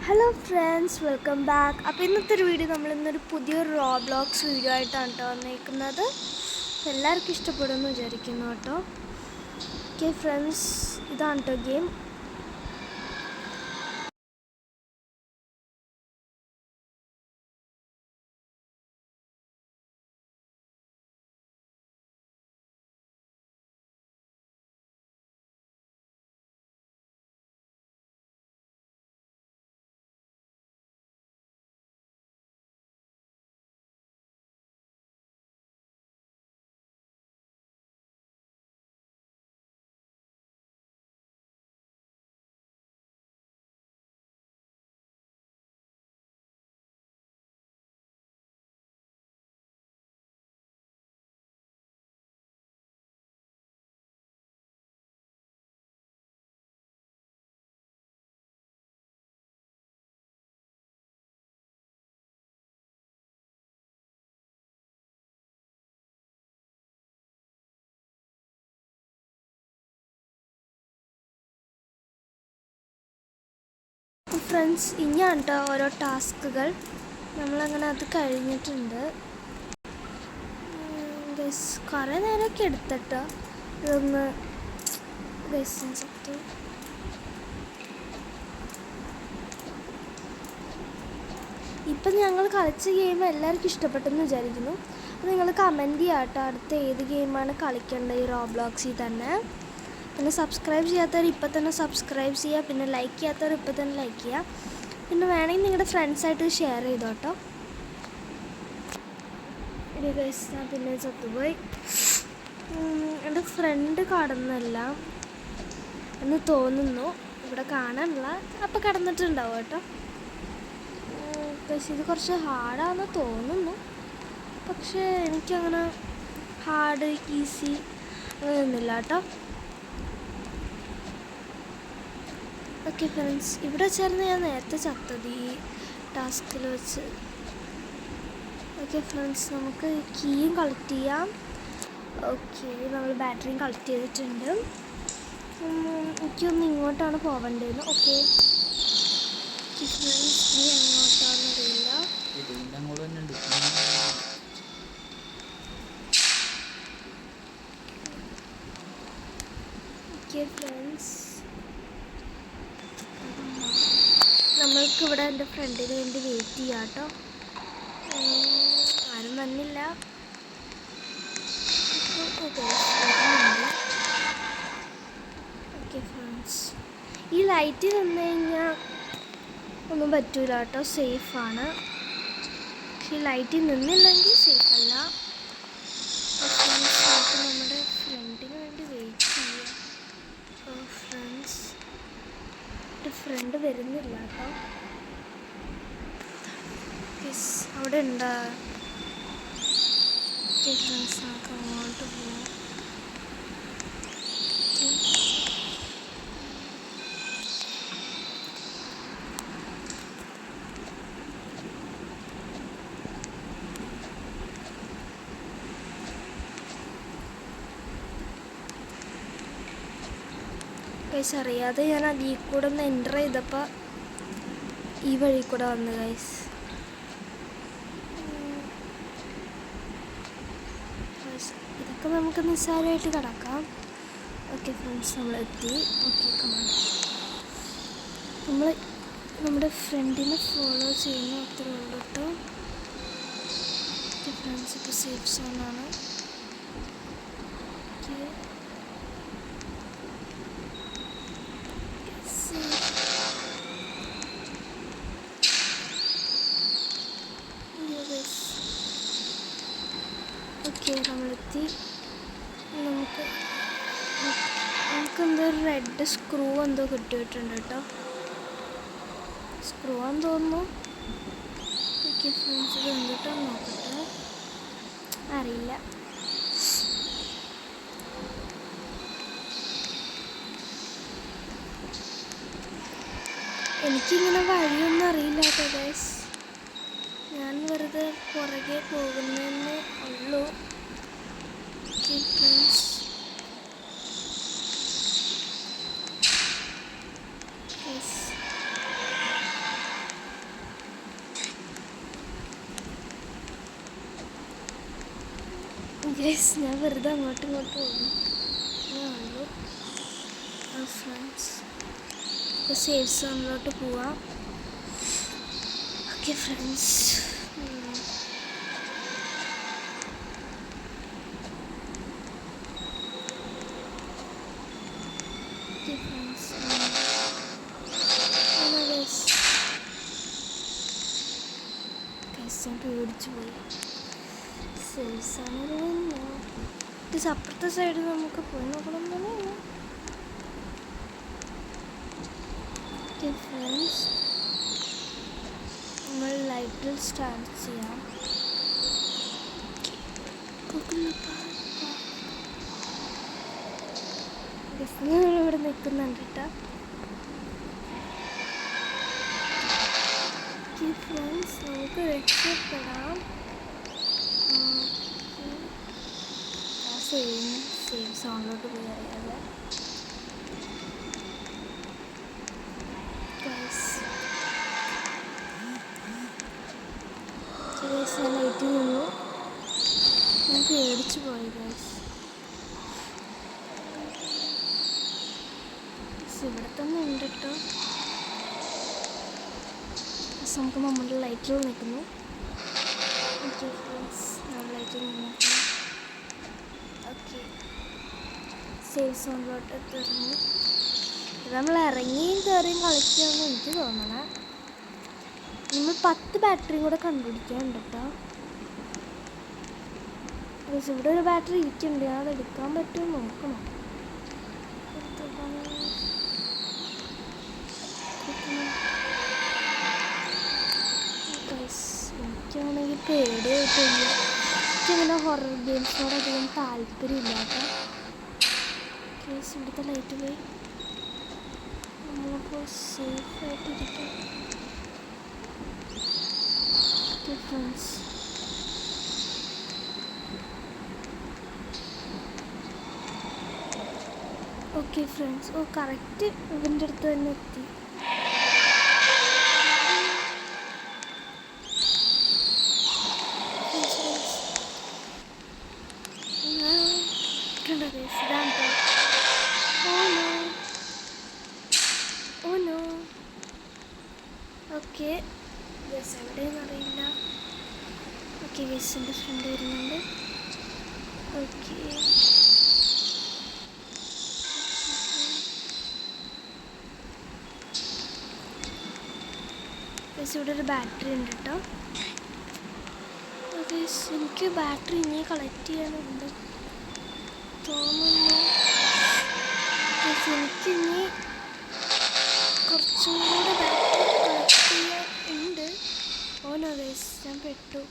Hello friends, welcome back. അപ്പോൾ ഇന്നത്തെ ഒരു വീഡിയോ നമ്മളിന്നൊരു പുതിയൊരു റോബ്ലോക്സ് വീഡിയോ ആയിട്ടാണ് കേട്ടോ വന്നിരിക്കുന്നത്. എല്ലാവർക്കും ഇഷ്ടപ്പെടുമെന്ന് വിചാരിക്കുന്നു കേട്ടോ. ഓക്കെ ഫ്രണ്ട്സ്, ഇതാണ് കേട്ടോ ഗെയിം. ഫ്രണ്ട്സ്, ഇനിയാണ് കേട്ടോ ഓരോ ടാസ്കുകൾ. നമ്മളങ്ങനെ അത് കഴിഞ്ഞിട്ടുണ്ട്. കുറേ നേരമൊക്കെ എടുത്തിട്ടോ ഇതൊന്ന് ഗസ്സത്ത്. ഇപ്പം ഞങ്ങൾ കളിച്ച ഗെയിം എല്ലാവർക്കും ഇഷ്ടപ്പെട്ടെന്ന് വിചാരിക്കുന്നു. അപ്പോൾ നിങ്ങൾ കമൻറ്റ് ചെയ്യാം കേട്ടോ, അടുത്ത ഏത് ഗെയിമാണ് കളിക്കേണ്ടത് ഈ റോബ്ലോക്സിൽ തന്നെ. പിന്നെ സബ്സ്ക്രൈബ് ചെയ്യാത്തവർ ഇപ്പം തന്നെ സബ്സ്ക്രൈബ് ചെയ്യുക. പിന്നെ ലൈക്ക് ചെയ്യാത്തവർ ഇപ്പം തന്നെ ലൈക്ക് ചെയ്യുക. പിന്നെ വേണമെങ്കിൽ നിങ്ങളുടെ ഫ്രണ്ട്സായിട്ട് ഷെയർ ചെയ്തോട്ടോ. ഞാൻ പിന്നെ ചത്തുപോയി. എൻ്റെ ഫ്രണ്ട് കടന്നല്ല എന്ന് തോന്നുന്നു, ഇവിടെ കാണാനുള്ള. അപ്പം കടന്നിട്ടുണ്ടാവും കേട്ടോ. പക്ഷേ ഇത് കുറച്ച് ഹാർഡാണെന്ന് തോന്നുന്നു. പക്ഷേ എനിക്കങ്ങനെ ഹാർഡ് ഈസി അങ്ങനെയൊന്നുമില്ല കേട്ടോ. ഓക്കെ ഫ്രണ്ട്സ്, ഇവിടെ വെച്ചായിരുന്നു ഞാൻ നേരത്തെ ചത്തത് ഈ ടാസ്കിൽ വെച്ച്. ഓക്കെ ഫ്രണ്ട്സ്, നമുക്ക് കീയും കളക്ട് ചെയ്യാം. ഓക്കെ, നമ്മൾ ബാറ്ററിയും കളക്ട് ചെയ്തിട്ടുണ്ട്. എനിക്കൊന്ന് ഇങ്ങോട്ടാണ് പോവേണ്ടത്. ഓക്കെ ഫ്രണ്ട്സ്, ഇനി എങ്ങോട്ടാണെന്നറിയില്ല. ഓക്കെ ഫ്രണ്ട്സ്, നമ്മൾക്കിവിടെ എൻ്റെ ഫ്രണ്ടിന് വേണ്ടി വെയിറ്റ് ചെയ്യാം കേട്ടോ. ആരും വന്നില്ല. ഓക്കെ ഫ്രണ്ട്സ്, ഈ ലൈറ്റ് നിന്ന് കഴിഞ്ഞാൽ ഒന്നും പറ്റൂല കേട്ടോ, സേഫാണ്. പക്ഷേ ഈ ലൈറ്റിൽ നിന്നില്ലെങ്കിൽ സേഫല്ല. ഫ്രണ്ട്സ്, നമുക്ക് നമ്മുടെ ഫ്രണ്ടിന് വേണ്ടി വെയിറ്റ് ചെയ്യാം. ഫ്രണ്ട്സ്, എൻ്റെ ഫ്രണ്ട് വരുന്നില്ല കേട്ടോ. അവിടെ ഉണ്ടോ? ഫ്രണ്ട്സ്, നമുക്ക് അങ്ങോട്ട് പോവാം. ഗൈസ്, അറിയാതെ ഞാൻ അതിൽ കൂടെ ഒന്ന് എൻ്റർ ചെയ്തപ്പോൾ ഈ വഴി കൂടെ വന്നു ഗൈസ്. ഇതൊക്കെ നമുക്ക് നിസ്സാരമായിട്ട് കിടക്കാം. ഓക്കെ ഫ്രണ്ട്സ്, നമ്മളെത്തി. Okay, come on. നമ്മൾ നമ്മുടെ ഫ്രണ്ടിനെ ഫോളോ ചെയ്യുന്ന അത്രേ ഉള്ളൂ കേട്ടോ. ഓക്കെ ഫ്രണ്ട്സ്, ഇപ്പോൾ സേഫ് സോണാണ്. ഓക്കെ, ഓക്കെ നമ്മളെത്തി. നമുക്കെന്തോ ഒരു റെഡ് സ്ക്രൂ എന്തോ കിട്ടിയിട്ടുണ്ട് കേട്ടോ. സ്ക്രൂ ആണെന്ന് തോന്നുന്നു. ഓക്കെ ഫ്രണ്ട്സ്, ഇത് എന്തിട്ടാന്ന് നോക്കട്ടെ, അറിയില്ല. എനിക്കിങ്ങനെ വഴിയൊന്നും അറിയില്ല കേട്ടോ ഗൈസ്. ഞാൻ വെറുതെ പുറകെ പോകുന്നതന്നെ ഉള്ളൂ. ഓക്കെ ഫ്രണ്ട്സ്, ഗൈസ് ഞാൻ വെറുതെ അങ്ങോട്ടും ഇങ്ങോട്ടും പോകുന്നു ഫ്രണ്ട്സ്. ഇപ്പോൾ സേഫ് സോണിലോട്ട് പോവാം. Okay friends. ഞാൻ പേടിച്ചു പോയി. സേഫ്സാണ് ഇത് അപ്പുറത്തെ സൈഡിൽ നമുക്ക് പോയി നോക്കണം തന്നെ. ഫ്രണ്ട്സ് നമ്മൾ ലൈറ്റിൽ സ്റ്റാർട്ട് ചെയ്യാം. ഇവിടെ നിൽക്കുന്നുണ്ട് കേട്ടോ. ഫ്രണ്ട്സ് നമുക്ക് രക്ഷപ്പെടാം. സേഫ് സോണിലോട്ട് പോയി അറിയാതെ. ഞാൻ ലൈറ്റിൽ നിന്നു. ഞാൻ പേടിച്ചു പോയി ഗൈസ്. ഇവിടെ തന്നെ ഉണ്ട് കേട്ടോ. നമുക്ക് നമ്മുടെ ലൈറ്റിൽ നിൽക്കുന്നു. ഓക്കെ ഫ്രണ്ട്സ്, നമ്മൾ ലൈറ്റിൽ നിൽക്കുന്നു. ഓക്കെ സേഫ് സോണിലോട്ട് ഇറങ്ങി. നമ്മൾ ഇറങ്ങിയും കയറിയും കളിക്കുകയാണെന്ന് എനിക്ക് തോന്നണേ. നമ്മൾ 10 ബാറ്ററിയും കൂടെ കണ്ടുപിടിക്കാനുണ്ട് കേട്ടോ. ഇവിടെ ഒരു ബാറ്ററി ഇരിക്കുന്നുണ്ട്. അത് എടുക്കാൻ പറ്റുമോ നോക്കണം. എനിക്കാണെങ്കിൽ പേടിയായിട്ടില്ല. എനിക്കങ്ങനെ ഹൊറർ ഗെയിംസിനോട് അധികം താല്പര്യമില്ല കേട്ടോ. കേസ് ഇവിടുത്തെ ലൈറ്റ് പോയി. നമ്മളിപ്പോൾ സേഫായിട്ടിരിക്കാം. Okay friends, okay friends. ഓ കറക്റ്റ് ഇവൻ്റെ അടുത്ത് തന്നെ എത്തി. ഓക്കെ ഗസ് എവിടെയെന്ന് അറിയില്ല. ഓക്കെ ഗസിൻ്റെ ഫ്രണ്ട് വരുന്നുണ്ട്. ഓക്കെ ഗസ് ഇവിടെ ഒരു ബാറ്ററി ഉണ്ട് കേട്ടോ. ഗസ് എനിക്ക് ബാറ്ററി ഇനി കളക്ട് ചെയ്യാനുണ്ട് തോന്നുന്നു. ഗസ് എനിക്കിനി കുറച്ചും കൂടെ ബാറ്ററി കളക്ട് ചെയ്യാനുണ്ട്. ഓനോ ഗസ് ഞാൻ പെട്ടു.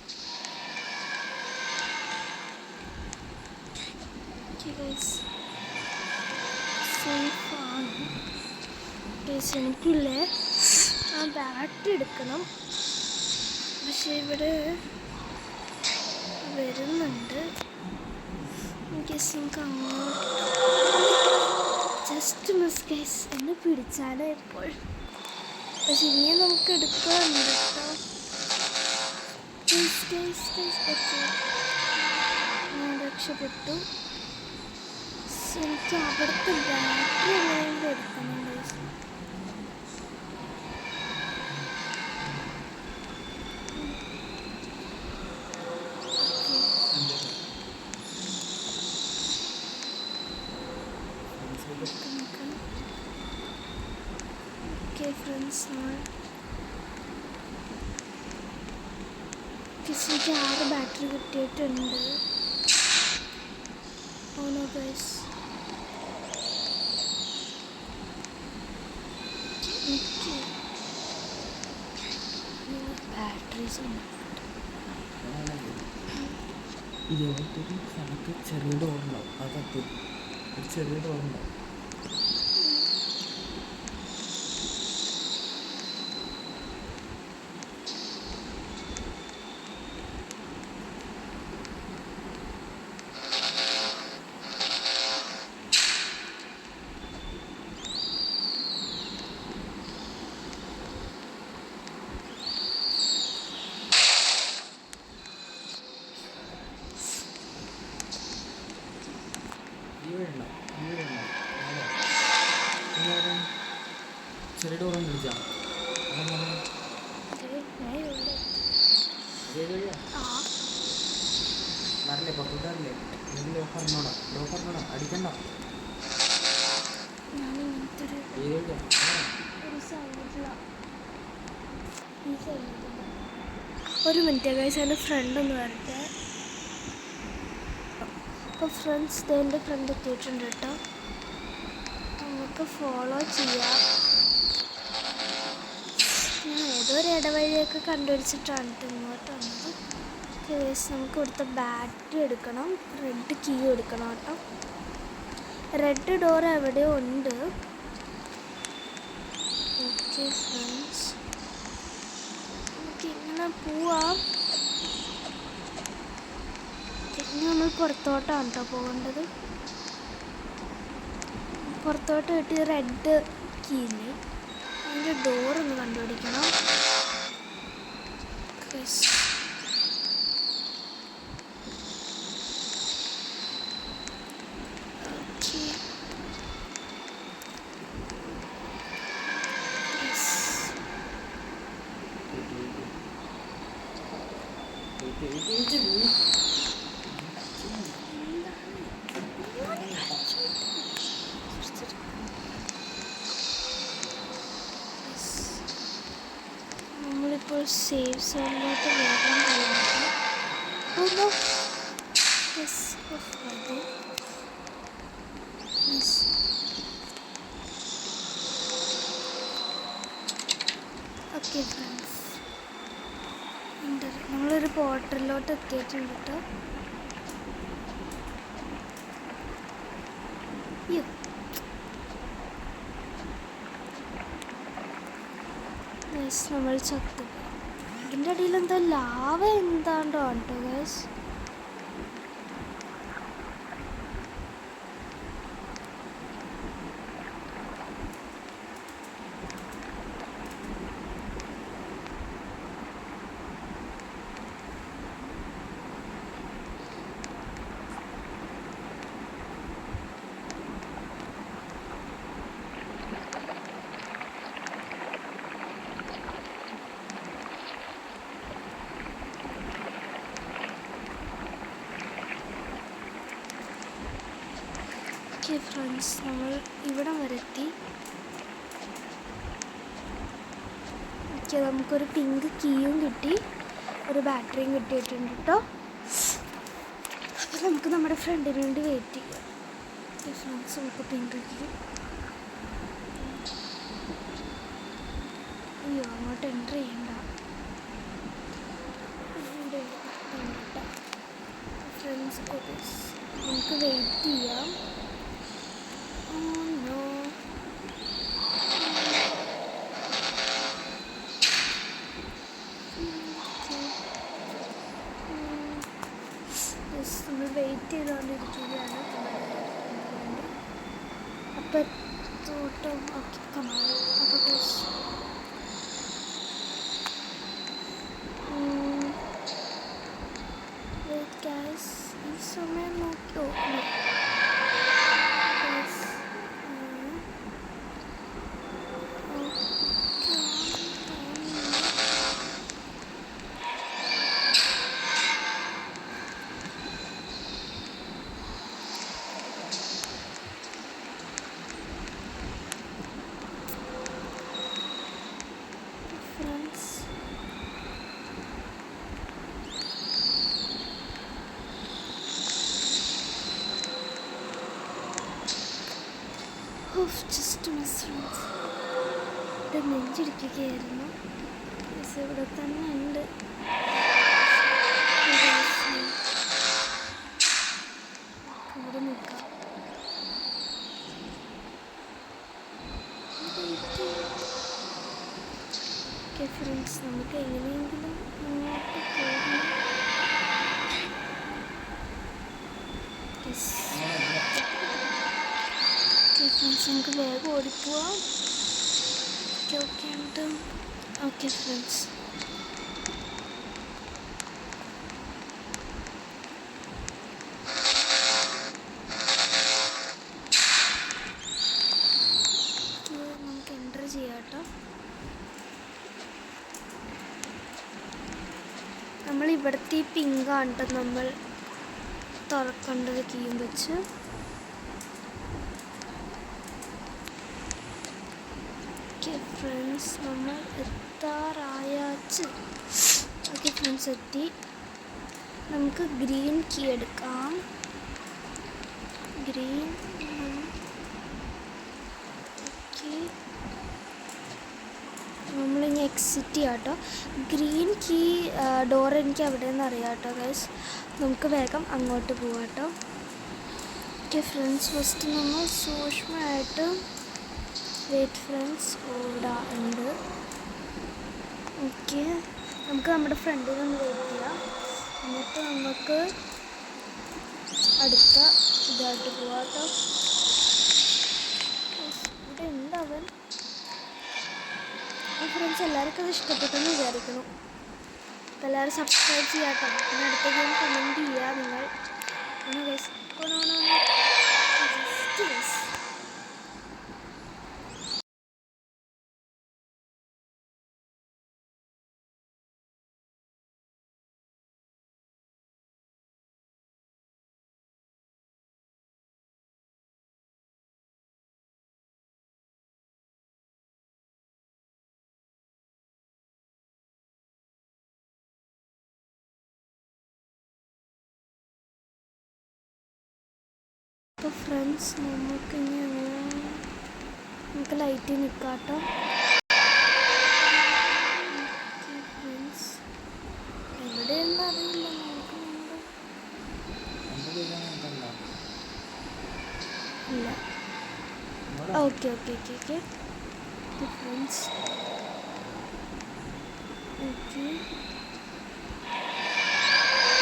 സേഫാണ് ഗസ്. എനിക്കില്ലേ ആ ബാറ്ററി എടുക്കണം. പക്ഷെ ഇവിടെ വരുന്നുണ്ട്. ഗസ് നമുക്ക് അങ്ങോട്ട് ജസ്റ്റ് മിസ് ഗസ് എന്നെ പിടിച്ചാണ് ഇപ്പോൾ. പക്ഷെ ഇനിയും നമുക്ക് എടുക്കാറുണ്ട് കേട്ടോ. ഞാൻ രക്ഷപ്പെട്ടു. എനിക്ക് അവിടുത്തെ ബാറ്ററി എങ്ങനെയെങ്കിലും എടുക്കണം ഗൈസ്. ഓക്കെ ഫ്രണ്ട്സ്, എനിക്ക് 6 ബാറ്ററി കിട്ടിയിട്ടുണ്ട്. ഓനോ ഗൈസ് ബാറ്ററീസ് ഇതേപോലത്തൊരു സ്ഥലത്ത് ചെറിയ ഡോറുണ്ടാവും. അതത് ഒരു ചെറിയ ഡോറുണ്ടാവും. കളിച്ചാ വരല്ലേ പുറത്തോട്ട് വരല്ലേ ലോക്കറിനോടാ അടിക്കണ്ട ഒരു മിനിറ്റ് ഗൈസ്, എൻ്റെ ഫ്രണ്ട് ഒന്ന് വരട്ടെ. അപ്പോൾ ഫ്രണ്ട്സ്, എൻ്റെ ഫ്രണ്ട് എത്തിയിട്ടുണ്ട് കേട്ടോ. നമുക്ക് ഫോളോ ചെയ്യാം. ഞാൻ ഏതോ ഒരു ഇടവഴിയൊക്കെ കണ്ടുപിടിച്ചിട്ടാണ് ഇങ്ങോട്ട് വന്നത്. ഗൈസ്, നമുക്ക് ഇവിടുത്തെ ബാറ്ററി എടുക്കണം, റെഡ് കീ എടുക്കണം കേട്ടോ. റെഡ് ഡോർ എവിടെയോ ഉണ്ട്. ഓക്കെ ഫ്രണ്ട്സ്, നമുക്ക് ഇങ്ങനെ പോവാം. ഇനി നമ്മൾ പുറത്തോട്ടാണ് കേട്ടോ പോകേണ്ടത്. പുറത്തോട്ട് കിട്ടിയ റെഡ് കീയില്ലേ, അതിൻ്റെ ഡോറൊന്ന് കണ്ടുപിടിക്കണം. നമ്മളിപ്പോൾ സേവ് സോണിലോട്ട് വേഗം പോകണം. ഓക്കെ ഫ്രണ്ട്സ്, നമ്മളൊരു പോർട്ടലിലോട്ട് എത്തിയിട്ടുണ്ട് കേട്ടോ. നമ്മൾ ചത്തു. ഇതിൻ്റെ അടിയിൽ എന്താ ലാവ എന്താണ്ടോ കേട്ടോ ഗൈസ്. ഓക്കെ ഫ്രണ്ട്സ്, നമ്മൾ ഇവിടം വരെ എത്തി. ഓക്കെ, നമുക്കൊരു പിങ്ക് കീയും കിട്ടി, ഒരു ബാറ്ററിയും കിട്ടിയിട്ടുണ്ട് കേട്ടോ. അപ്പോൾ നമുക്ക് നമ്മുടെ ഫ്രണ്ടിന് വേണ്ടി വെയിറ്റ് ചെയ്യാം. ഓക്കെ ഫ്രണ്ട്സ്, നമുക്ക് പിങ്ക് കീ. അയ്യോ, അങ്ങോട്ട് എൻ്റർ ചെയ്യണ്ട ഫ്രണ്ട്സ്. നമുക്ക് വെയിറ്റ് ചെയ്യാം. നമ്മൾ വെയിറ്റ് ചെയ്തുകൊണ്ടിരിക്കുകയാണ്. അപ്പം തോട്ടം ഓക്കെ കമാറും. അപ്പോൾ വെയിറ്റ് ഗൈസ്, ഈ സമയം നോക്കി. ജസ്റ്റ് മിസ് ഫ്രണ്ട്സ്, ഇത് നെഞ്ചിടിക്കുകയായിരുന്നു. ഇവിടെ തന്നെ ഉണ്ട്. ഇവിടെ നിൽക്കാം. ഓക്കെ ഫ്രണ്ട്സ്, നമുക്ക് എങ്ങനെയെങ്കിലും മുന്നോട്ട് പോകണം. ഫ്രണ്ട്സ്, നമുക്ക് വേഗം ഓടിപ്പോവാം. ഓക്കെ ഫ്രണ്ട്സ്, നമുക്ക് എൻ്റർ ചെയ്യാം കേട്ടോ. ഇവിടുത്തെ ഈ പിങ്കാണ് കേട്ടോ നമ്മൾ തുറക്കേണ്ടത് കീയും വെച്ച്. ഓക്കെ ഫ്രണ്ട്സ്, നമ്മൾ എത്താറായാച്ച്. ഓക്കെ ഫ്രണ്ട്സ്, എത്തി. നമുക്ക് ഗ്രീൻ കീ എടുക്കാം. ഗ്രീൻ. ഓക്കെ, നമ്മളിനി എക്സിറ്റ് ചെയ്യാം കേട്ടോ. ഗ്രീൻ കീ ഡോർ എനിക്ക് എവിടെ നിന്ന് അറിയാം കേട്ടോ ഗൈസ്. നമുക്ക് വേഗം അങ്ങോട്ട് പോവാം കേട്ടോ. ഓക്കെ ഫ്രണ്ട്സ്, ഫസ്റ്റ് നമ്മൾ സൂക്ഷ്മമായിട്ട് വെയിറ്റ് ഫ്രണ്ട്സ് ഇവിടെ ഉണ്ട്. ഓക്കെ, നമുക്ക് നമ്മുടെ ഫ്രണ്ടിൽ നിന്ന് വെയിറ്റ് ചെയ്യാം. എന്നിട്ട് നമുക്ക് അടുത്ത ഇതായിട്ട് പോവാം കേട്ടോ. ഇവിടെ ഉണ്ടാവൻ. ഫ്രണ്ട്സ്, എല്ലാവർക്കും അത് ഇഷ്ടപ്പെട്ടെന്ന് വിചാരിക്കുന്നു. അപ്പോൾ എല്ലാവരും സബ്സ്ക്രൈബ് ചെയ്യാം കേട്ടോ. പിന്നെ അടുത്ത ഗെയിം കമൻറ്റ് ചെയ്യുക നിങ്ങൾ. ഗൈസ് അപ്പോൾ ഫ്രണ്ട്സ്, നമുക്കിനി നമുക്ക് ലൈറ്റിൽ നിൽക്കാം കേട്ടോ. ഫ്രണ്ട്സ്, എവിടെയെന്ന് അറിയില്ല. ഇല്ല. Okay okay okay okay friends. Okay,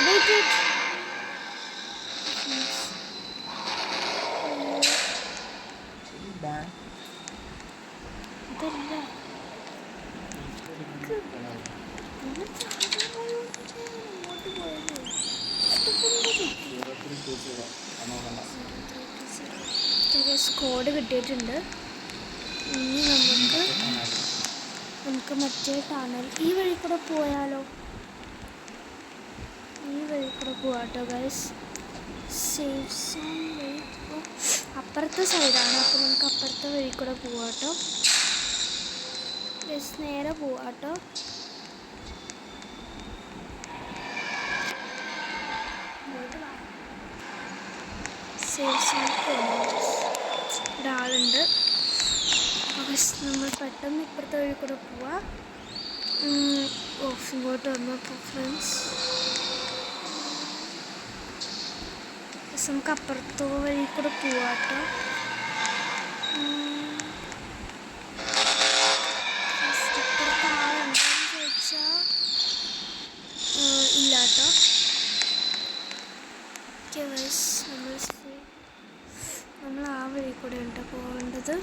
wait. ഇതല്ല കോഡ് കിട്ടിയിട്ടുണ്ട്. ഇനി നമുക്ക് മറ്റേ ടണൽ ഈ വഴി കൂടെ പോയാലോ? ഈ വഴി കൂടെ പോവാട്ടോ ഗൈസ്. സേഫ് സോൺ വഴി അപ്പുറത്തെ സൈഡാണ്. അപ്പോൾ നമുക്ക് അപ്പുറത്തെ വഴി കൂടെ പോവാട്ടോ ഗൈസ്. നേരെ പോവാട്ടോ. സേഫ് സോൺ ഒരാളുണ്ട്. നമ്മൾ പെട്ടെന്ന് ഇപ്പുറത്തെ വഴി കൂടെ പോവാം. ഇങ്ങോട്ട് വന്നപ്പോൾ ഫ്രണ്ട്സ് നമുക്ക് അപ്പുറത്തെ വഴി കൂടെ പോവാട്ടോ. ഇപ്പുറത്തെ ആളുണ്ടോയെന്ന് ചോദിച്ചാൽ ഇല്ലാട്ടോ. ഓക്കെ ഗൈസ്, നമ്മൾ ആ വഴി കൂടെ ഉണ്ട് പോകേണ്ടത്.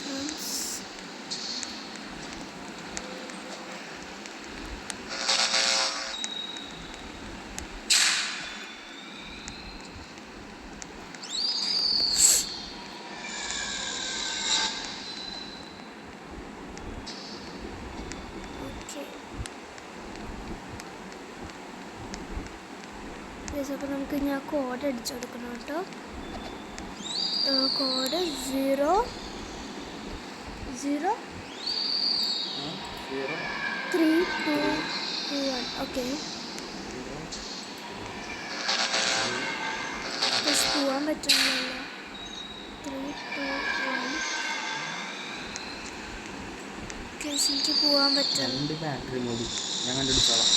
Friends, അപ്പോൾ നമുക്ക് ഞാൻ കോഡ് അടിച്ചു കൊടുക്കണം കേട്ടോ. കോഡ് 00321. ഓക്കെ, പോവാൻ പറ്റുന്നില്ല. 321. എനിക്ക് പോവാൻ പറ്റും. ബാറ്ററി മോഡി ഞാൻ കണ്ടുപിടിച്ചോളാം.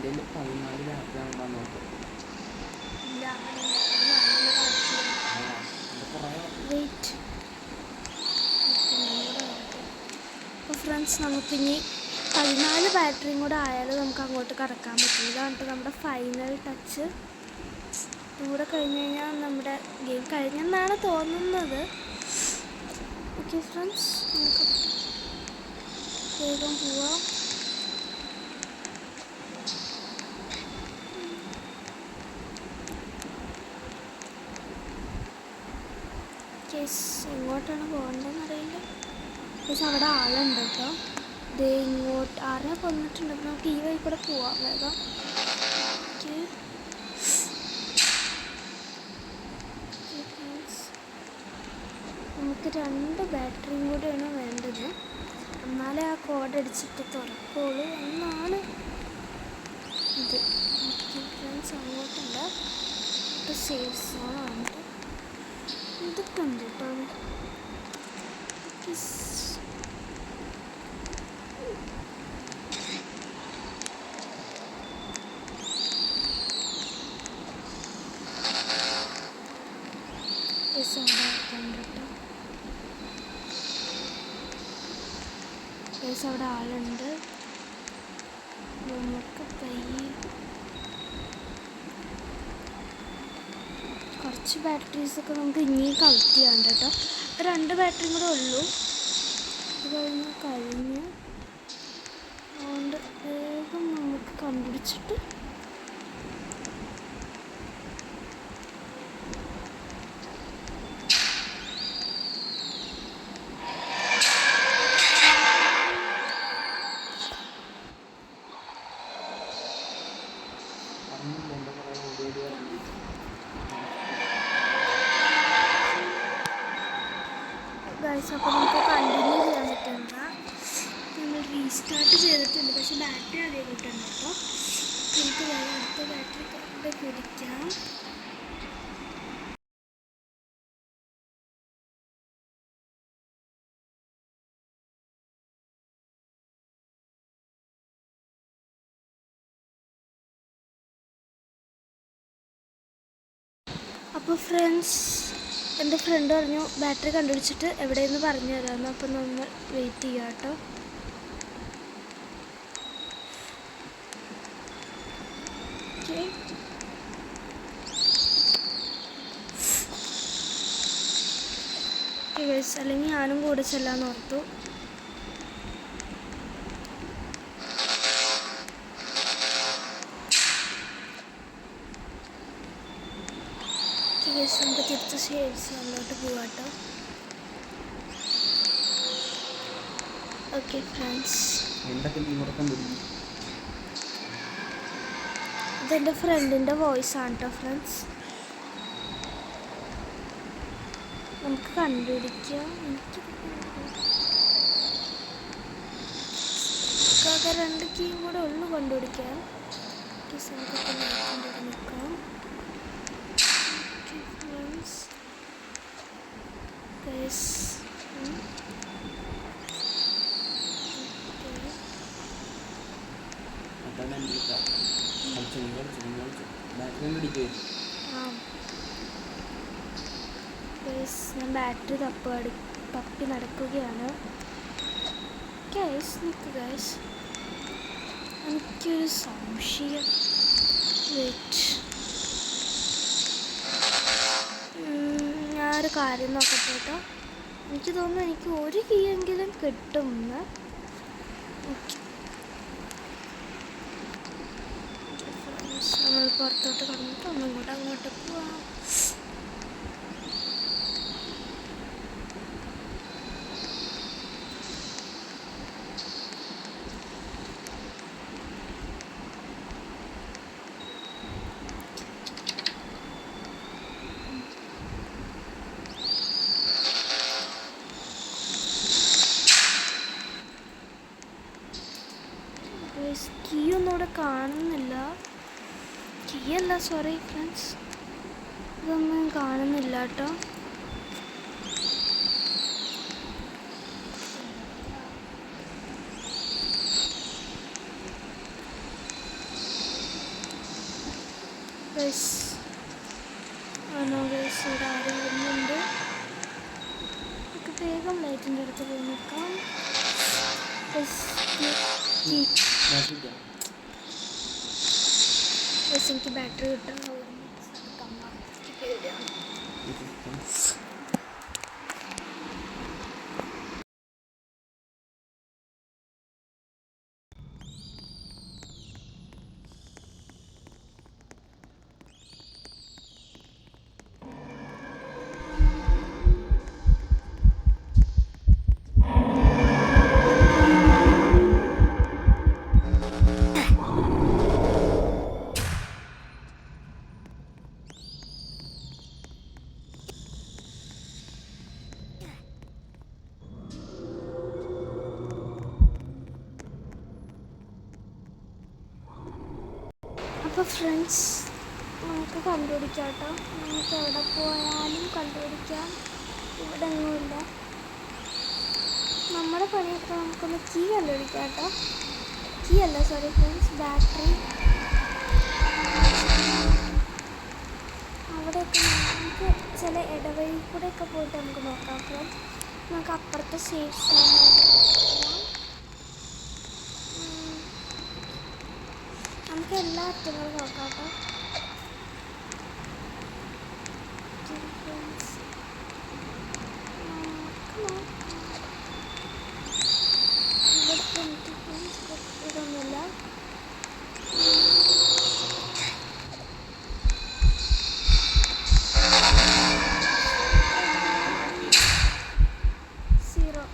എൻ്റെ 14 ബാറ്ററി ആണെന്ന് നോക്കാം. വെയിറ്റ്. അപ്പോൾ ഫ്രണ്ട്സ്, നമുക്കിനി 14 ബാറ്ററിയും കൂടെ ആയാലും നമുക്ക് അങ്ങോട്ട് കടക്കാൻ പറ്റും. ഇതാണ് നമ്മുടെ ഫൈനൽ ടച്ച്. കൂടെ കഴിഞ്ഞ് കഴിഞ്ഞാൽ നമ്മുടെ ഗെയിം കഴിഞ്ഞെന്നാണ് തോന്നുന്നത്. ഓക്കെ ഫ്രണ്ട്സ്, നമുക്ക് വേഗം പോവാം. കേസ് എങ്ങോട്ടാണ് പോകേണ്ടതെന്ന് അറിയില്ല. കേസ് അവിടെ ആളുണ്ട് കേട്ടോ. ദേ ഇങ്ങോട്ട് ആരെ കൊന്നിട്ടുണ്ട്. നമുക്ക് ഈ വഴി കൂടെ പോവാം വേഗം. ഓക്കെ നമുക്ക് 2 ബാറ്ററിയും കൂടെയാണ് വേണ്ടത്. എന്നാലേ ആ കോഡ് അടിച്ചിട്ട് തുറക്കുള്ളൂ എന്നാണ് ഇത്. ഓക്കെ ഫ്രണ്ട്സ്, അങ്ങോട്ടല്ല, ഇപ്പോൾ സേഫ് സോണാണ്. ഇതൊക്കെ ഉണ്ട് കേട്ടോ. അവിടെ ആളുണ്ട്. നമുക്ക് കുറച്ച് ബാറ്ററീസൊക്കെ നമുക്ക് ഇനിയും കളക്ട് ചെയ്യാണ്ട് കേട്ടോ. 2 ബാറ്ററിയും കൂടെ ഉള്ളൂ. ഇത് കഴിഞ്ഞ് അതുകൊണ്ട് വേഗം നമുക്ക് കണ്ടുപിടിച്ചിട്ട് ഗൈസ്, അപ്പോൾ നമുക്ക് കണ്ടിന്യൂ ചെയ്യാൻ പറ്റില്ല. നമ്മൾ റീസ്റ്റാർട്ട് ചെയ്തിട്ടുണ്ട്, പക്ഷെ ബാറ്ററി അതേ കിട്ടുന്നുണ്ട് കേട്ടോ. നമുക്ക് വേറെ അടുത്ത ബാറ്ററി കണ്ട് പിടിക്കാം. അപ്പോൾ ഫ്രണ്ട്സ്, എൻ്റെ ഫ്രണ്ട് പറഞ്ഞു ബാറ്ററി കണ്ടുപിടിച്ചിട്ട് എവിടെയെന്ന് പറഞ്ഞു തരാമെന്ന്. അപ്പം നമ്മൾ വെയിറ്റ് ചെയ്യാം കേട്ടോ. ഗൈസ്, അല്ലെങ്കിൽ ഞാനും കൂടെ ചെല്ലാന്ന് ഓർത്തു. നമുക്ക് തിരിച്ച് ഷേഡ്സിലോട്ട് പോവാട്ടോ. ഓക്കെ ഫ്രണ്ട്സ്, ഇതെൻ്റെ ഫ്രണ്ടിൻ്റെ വോയിസ് ആണ് കേട്ടോ ഫ്രണ്ട്സ്. നമുക്ക് കണ്ടുപിടിക്കാം. എനിക്ക് 2 കീയും കൂടെ ഉള്ളു കണ്ടുപിടിക്കാൻ. നമുക്ക് നിൽക്കാം. ഞാൻ ബാറ്ററി തപ്പി നടക്കുകയാണ്. എനിക്കൊരു സംശയം. ഞാനൊരു കാര്യം നോക്കട്ടെ കേട്ടോ. എനിക്ക് തോന്നുന്നു എനിക്ക് 1 കീ എങ്കിലും കിട്ടുമെന്ന്. നമ്മൾ പുറത്തോട്ട് കടന്നിട്ട് ഒന്നും കൂടെ അങ്ങോട്ട് പോവാം. കീ ഒന്നും ഇവിടെ കാണുന്നില്ല. കീയല്ല, സോറി ഫ്രണ്ട്സ്, ഇതൊന്നും കാണുന്നില്ല കേട്ടോ. ഇവിടെ ആരും വരുന്നുണ്ട്. നമുക്ക് വേഗം ലൈറ്റിൻ്റെ അടുത്ത് പോയി നിൽക്കാം. എനിക്ക് ബാറ്ററി കിട്ടുന്ന എനിക്ക് പേടിയാണ്. ഫ്രണ്ട്സ് നമുക്ക് കണ്ടുപിടിക്കാം കേട്ടോ. നമുക്ക് എവിടെ പോയാലും കണ്ടുപിടിക്കാം. ഇവിടെ ഒന്നുമില്ല. നമ്മുടെ പണിയൊക്കെ നമുക്കൊന്ന് കീ കണ്ടുപിടിക്കാം കേട്ടോ. കീ അല്ല, സോറി ഫ്രണ്ട്സ്, ബാറ്ററി. അവിടെയൊക്കെ നമുക്ക് ചില ഇടവഴി കൂടെയൊക്കെ പോയിട്ട് നമുക്ക് നോക്കാം ഫ്രണ്ട്സ്. നമുക്ക് അപ്പുറത്തെ സേഫ് നമുക്ക് എല്ലാ അറ്റങ്ങളും നോക്കാം കേട്ടോ. ഇതൊന്നുമില്ല. സീറോ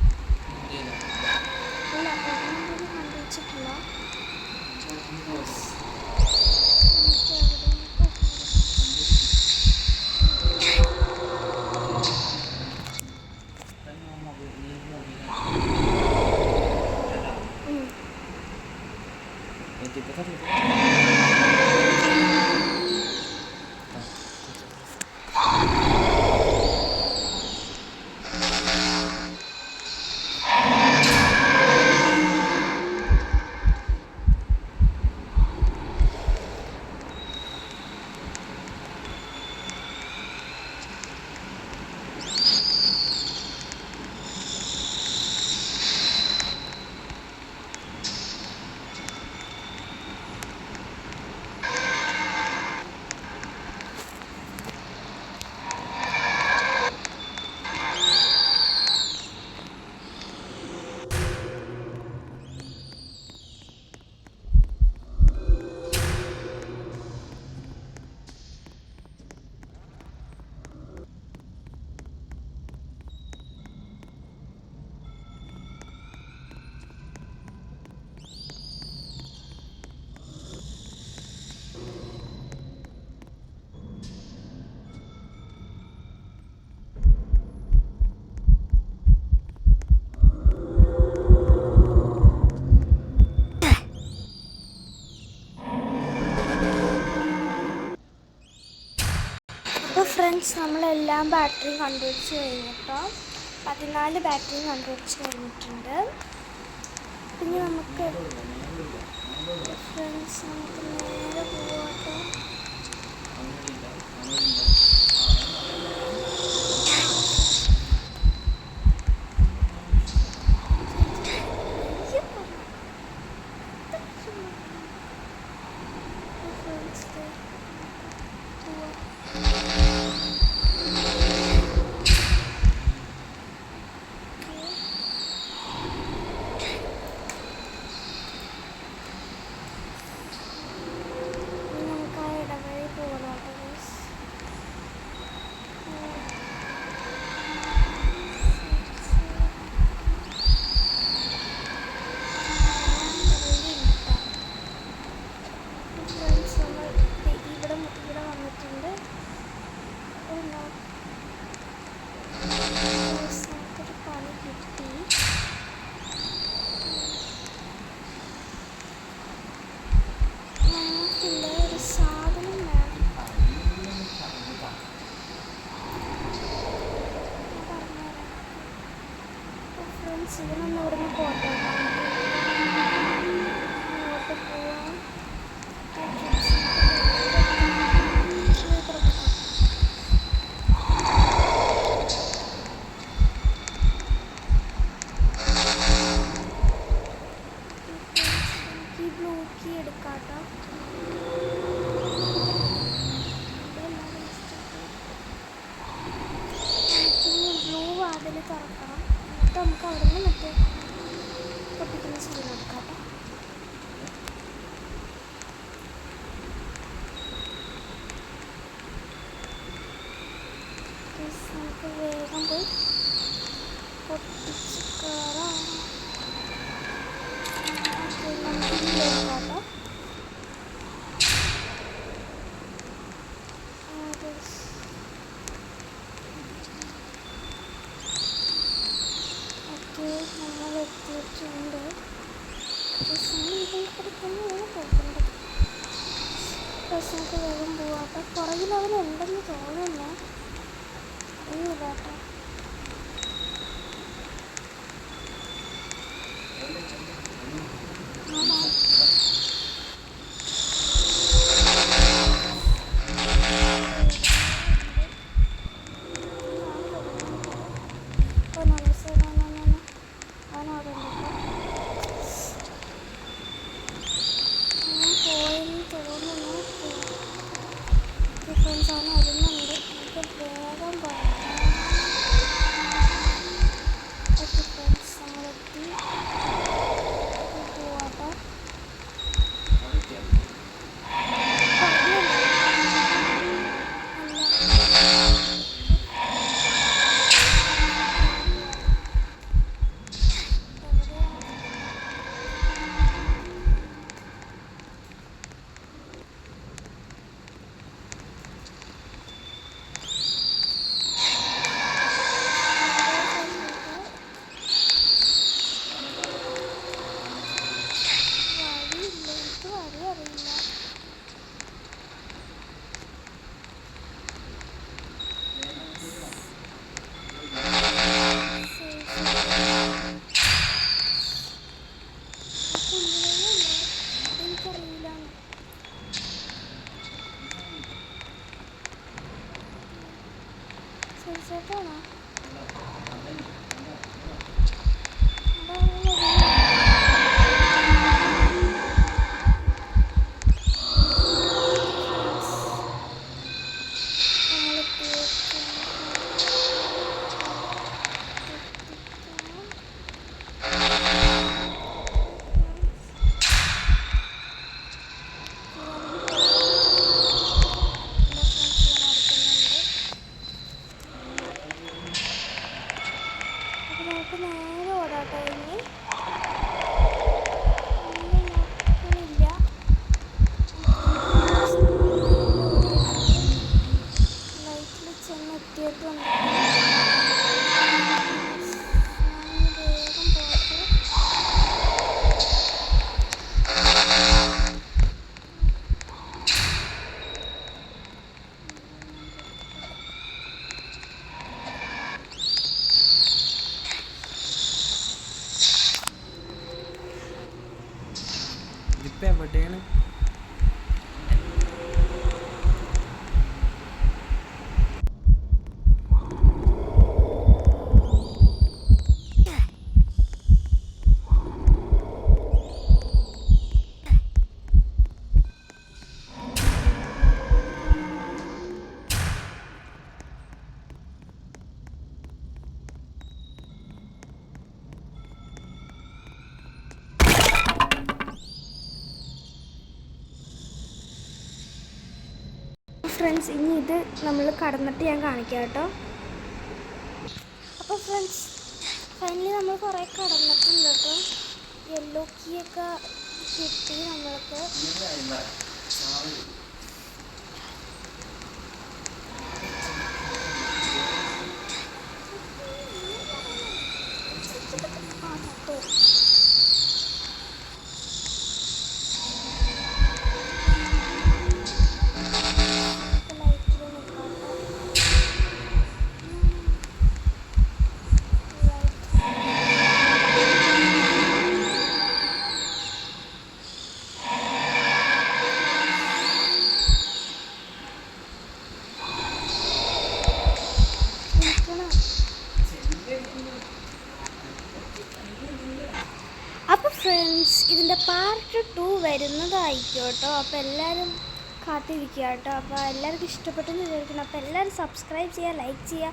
അല്ല, ഒന്നും കണ്ടുവച്ചിട്ടില്ല. അപ്പോൾ ഫ്രണ്ട്സ്, നമ്മളെല്ലാം ബാറ്ററിയും കണ്ടുപിടിച്ച് കഴിഞ്ഞിട്ടോ. 14 ബാറ്ററിയും കണ്ടുപിടിച്ച് കഴിഞ്ഞിട്ടുണ്ട്. പിന്നെ നമുക്ക് ഫ്രണ്ട്സ് നമുക്ക് നേരെ പോവാട്ടോ. ഇതിനൊന്നും ഇവിടുന്ന് പോട്ടെ, അങ്ങോട്ട് പോവാം. ഈ ബ്ലൂ കീ എടുക്കാട്ടോ. ബ്ലൂ വാതിൽ തുറക്കണം. എന്നിട്ട് നമുക്ക് അവിടെ നിന്ന് മറ്റേ പൊട്ടിക്കുന്ന സാധനം എടുക്കാം കേട്ടോ. നമുക്ക് വേഗം പോയി പൊട്ടിച്ച് കയറാം. നമുക്ക് കേട്ടോ. നമ്മൾ എത്തിയിട്ടുണ്ട്. നമുക്ക് വേഗം പോവാം. അപ്പം പുറകിൽ അവനുണ്ടെന്ന് തോന്നുന്നു. അറിയില്ല കേട്ടോ. ചേട്ടാണോ? നമുക്ക് നേരെ ഓടാട്ടോ. ഇനി ഒന്നും നോക്കണില്ല. ലൈറ്റിൽ ചെന്നെത്തിയിട്ടുണ്ട്. വേഗം പോയിട്ട് ഇതിപ്പോൾ എവിടെയാണ്? ഫ്രണ്ട്സ്, ഇനി ഇത് നമ്മൾ കടന്നിട്ട് ഞാൻ കാണിക്കാം കേട്ടോ. അപ്പോൾ ഫ്രണ്ട്സ്, ഫൈനലി നമ്മൾ കുറേ കടന്നിട്ടുണ്ട് കേട്ടോ. യെല്ലോ കീ ഒക്കെ കിട്ടി നമ്മൾക്ക്. അപ്പോൾ ഫ്രണ്ട്സ്, ഇതിൻ്റെ പാർട്ട് 2 വരുന്നതായിരിക്കും കേട്ടോ. അപ്പോൾ എല്ലാവരും കാത്തിരിക്കുക കേട്ടോ. അപ്പോൾ എല്ലാവർക്കും ഇഷ്ടപ്പെട്ടെന്ന് വിചാരിക്കണം. അപ്പോൾ എല്ലാവരും സബ്സ്ക്രൈബ് ചെയ്യുക, ലൈക്ക് ചെയ്യുക.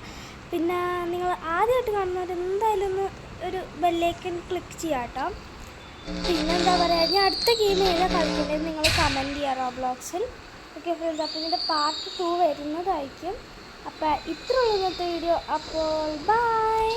പിന്നെ നിങ്ങൾ ആദ്യമായിട്ട് കാണുന്നവർ എന്തായാലും ഒന്ന് ഒരു ബെല്ലൈക്കൺ ക്ലിക്ക് ചെയ്യുക കേട്ടോ. പിന്നെന്താ പറയുക, ഞാൻ അടുത്ത ഗെയിം ഏതാണ് കളിക്കേണ്ടത് നിങ്ങൾ കമൻറ്റ് ചെയ്യുക റോബ്ലോക്സിൽ. ഓക്കെ ഫ്രണ്ട്സ്, അപ്പോൾ ഇതിൻ്റെ പാർട്ട് 2 വരുന്നതായിരിക്കും. അപ്പോൾ ഇത്രയുള്ള ഇന്നത്തെ വീഡിയോ. അപ്പോൾ ബൈ.